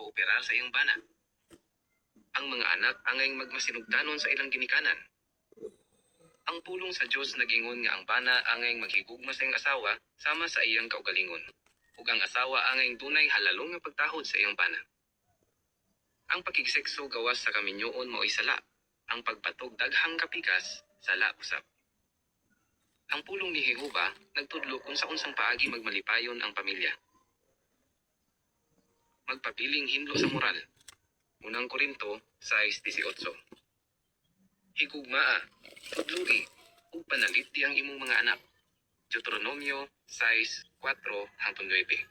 kooperar sa iyang bana. Ang mga anak angay magmasinugdanon sa ilang ginikanan. Ang pulong sa Dios nagingon nga ang bana angay maghigugma sa iyang asawa sama sa iyang kaugalingon, ug ang asawa angay dunay halalong nga pagtahod sa iyang bana. Ang pakigsekso gawas sa kaminyoon mao'y sala, ang pagbatog daghang kapikas sala usab. Ang pulong ni Jehova nagtudlo kung sa unsang paagi magmalipayon ang pamilya. Magpabiling hinlo sa moral. Unang Korinto 6:18. Higugmaa, tudloi, ug panalipdi ang imong mga anak. Deuteronomio 6:4-9.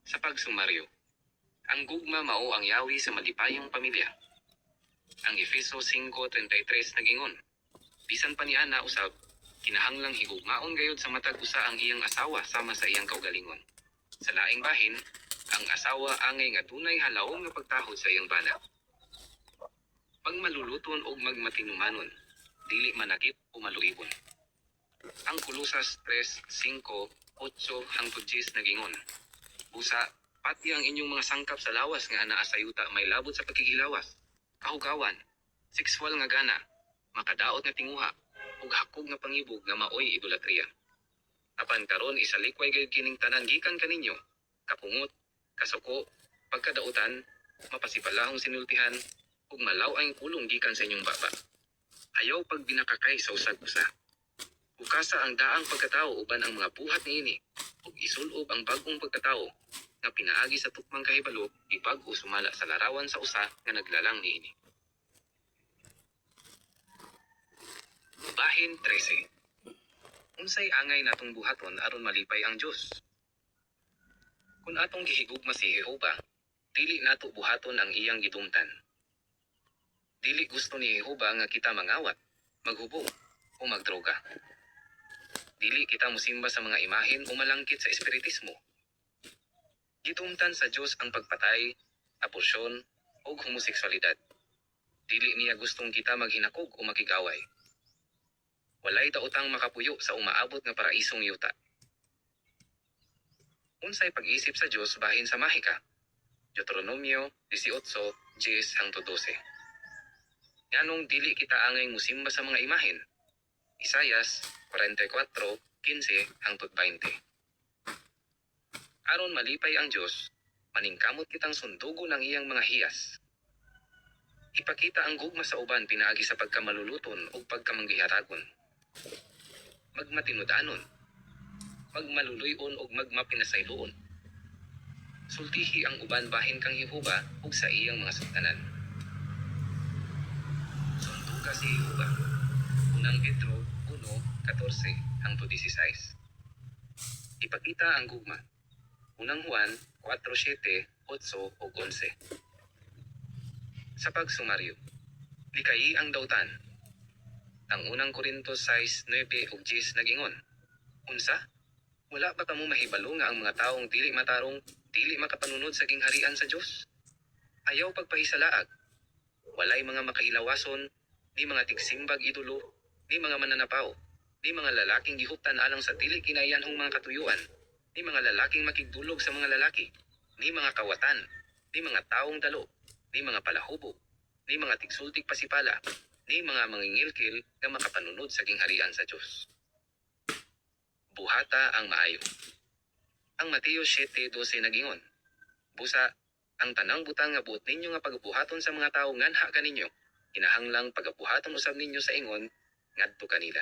Sa pagsumaryo, ang gugma mao ang yawi sa malipayong pamilya. Ang Efeso 5:33 nagingon, bisan pa niana usab, kinahanglang higugmaon gayud sa matag usa ang iyang asawa sama sa iyang kaugalingon. Sa laing bahin, ang asawa angay nga dunay halawong nga pagtahod sa iyang bana. Pagmaluluton og magmatinumanon, dili manakit o maluibon. Ang Kolosas 3:5-8-10 nagingon, busa, pati ang inyong mga sangkap sa lawas nga anaa sa yuta may labot sa pagkikilawas, kahugawan, sexual nga gana, makadaot nga tinguha, ug hakog nga pangibog nga maoy idolatriya. Apan karon isalikway gayud kining tanan gikan kaninyo, kapungot, kasuko, pagkadautan, mapasipalahong sinultihan, ug malaw ang kulong gikan sa inyong baba. Ayaw pag binakakay sa usag-usa. Ukasa ang daang pagkatao uban ang mga buhat niini, ug isulob ang bagong pagkatao nga pinaagi sa tukmang kahibalo ipag-o sumala sa larawan sa usa nga naglalang niini. Bahin 13. Unsay angay natong buhaton aron malipay ang Dios? Kung atong gihigugma si Jehova, dili nato buhaton ang iyang gidumtan. Dili gusto ni Jehova nga kita mangawat, maghubog, o magdroga. Dili kita musimba sa mga imahen o malangkit sa espiritismo. Gidumtan sa Dios ang pagpatay, aborasyon, o homoseksualidad. Dili niya gustong kita maghinakog o makigaway. Walay daotang makapuyo sa umaabot nga paraisong yuta. Unsay pag-isip sa Dios bahin sa mahika. Deuteronomio 18:10-12. Nganong dili kita angay musimba sa mga imahen. Isayas 44:15-20. Aron malipay ang Dios, maningkamot kitang sundugon ang iyang mga hiyas. Ipakita ang gugma sa uban pinaagi sa pagkamaluluton o pagkamanggihatagon. Magmatinudanon, magmaluluyon o magmapinasayloon. Sultihi ang uban bahin kang Jehova ug sa iyang mga sutanan. Sunduga si Jehova. Unang Pedro 1:14-16. Ipakita ang gugma. Unang Juan 4:7-8-11. Sa pagsumaryo, likayi ang dautan. Ang unang Korinto 6:9-10 nagingon, unsa? Wala ba kamo mahibalo nga ang mga taong dili matarong, dili makapanunod sa gingharian sa Dios? Ayaw pagpahisalaag. Walay mga makailawason, di mga tigsimbag idolo, di mga mananapaw, di mga lalaking gihuptan alang sa dili kinayanhong mga katuyuan, di mga lalaking makigdulog sa mga lalaki, di mga kawatan, di mga taong dalo, di mga palahubog, di mga tigsultig pasipala, di mga mangingilkil nga makapanunod sa gingharian sa Dios. Buhata ang maayo. Ang Mateo 7:12 nagingon, busa, ang tanang butang nga buot ninyo nga pagbuhaton sa mga tawo nganha kaninyo, kinahanglang pagabuhaton usab ninyo sa ingon ngadto kanila.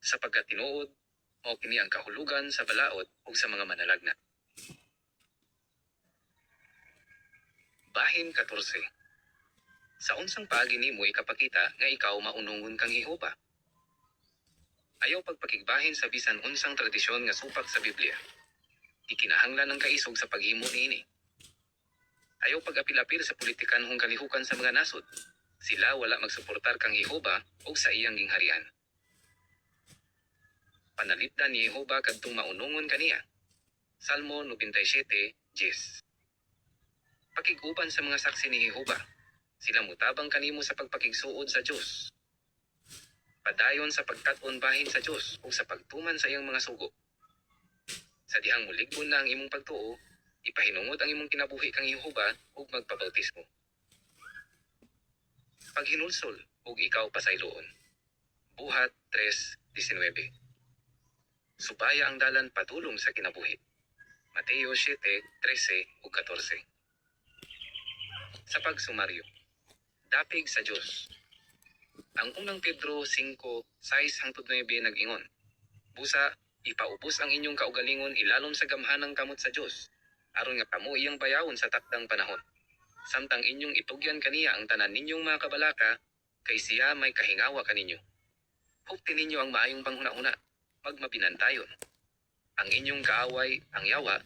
Sapagkat tinuod, mao kini ang kahulugan sa balaod ug sa mga manalagna. Bahin 14. Sa unsang paagi nimo ikapakita nga ikaw maunungon kang Jehova? Ayaw pagpakigbahin sa bisan unsang tradisyon nga supak sa Biblia. Ikinahanglan ng kaisog sa paghimo niini. Ayaw pag-apilapil sa politikanhong kalihukan sa mga nasod. Sila wala magsuportar kang Jehova o sa iyang gingharian. Panalipdan ni Jehova kadtong maunungon kaniya. Salmo 97:10. Pakiguban sa mga saksi ni Jehova. Sila mutabang kanimo sa pagpakigsuod sa Dios. Padayon sa pagkat-on bahin sa Dios o sa pagtuman sa iyang mga sugo. Sa dihang muligbon na ang imong pagtuo, Ipahinungod ang imong kinabuhi kang Yehova ug magpabautismo. Paghinulsol ug ikaw pasayloon. Buhat 3:19. Subaya ang dalan padulong sa kinabuhi. Mateo 7:13 ug 14. Sa pagsumaryo. Dapig sa Dios. Ang unang Pedro 5:6-9 nag-ingon. Busa, ipaubos ang inyong kaugalingon ilalom sa gamhanang kamot sa Dios, aron nga kamo iyang bayawon sa takdang panahon. Samtang inyong itugyan kaniya ang tanan ninyong mga kabalaka, kay siya may kahingawa kaninyo. Huptin ninyo ang maayong panghuna-una, magmapinantayon. Ang inyong kaaway, ang yawa,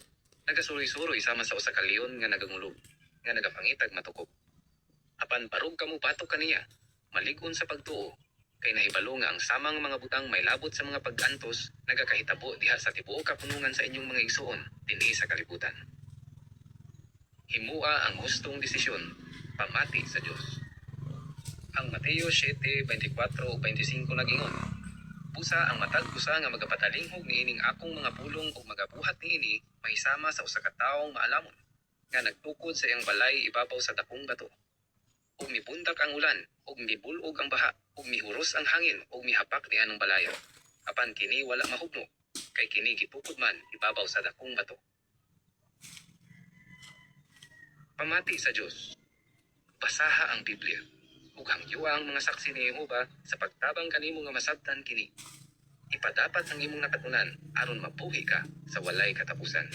nagasuroy-suroy sama sa usa ka leon nga nagangulog, nga nagapangitag matukop. Apan parog kamo patok kaniya, malig-on sa pagtuo, kay nahibalo nga ang samang mga butang may labot sa mga pag-antos nagakahitabo diha sa tibuok kapunungan sa inyong mga igsuon dinhi sa kalibutan. Himua ang hustong desisyon, pamati sa Dios. Ang Mateo 7:24-25 nag-ingon. Busa ang matag busa nga magapatalingog niining akong mga pulong ug magabuhat niini mahisama sa usa ka tawong maalamon nga nagtukod sa iyang balay ibabaw sa dakong bato. Ug mibundak ang ulan, ug mibulog ang baha, ug mihuros ang hangin, ug mihapak ni anong balayo. Apan kini wala mahugno, kay kini gitukod man ibabaw sa dakong bato. Pamati sa Dios. Basaha ang Biblia. Ug hangyuwa ang mga saksi ni Jehova sa pagtabang kanimo nga masabtan kini. Ipadapat ang imong nakatunan aron mabuhi ka sa walay katapusan.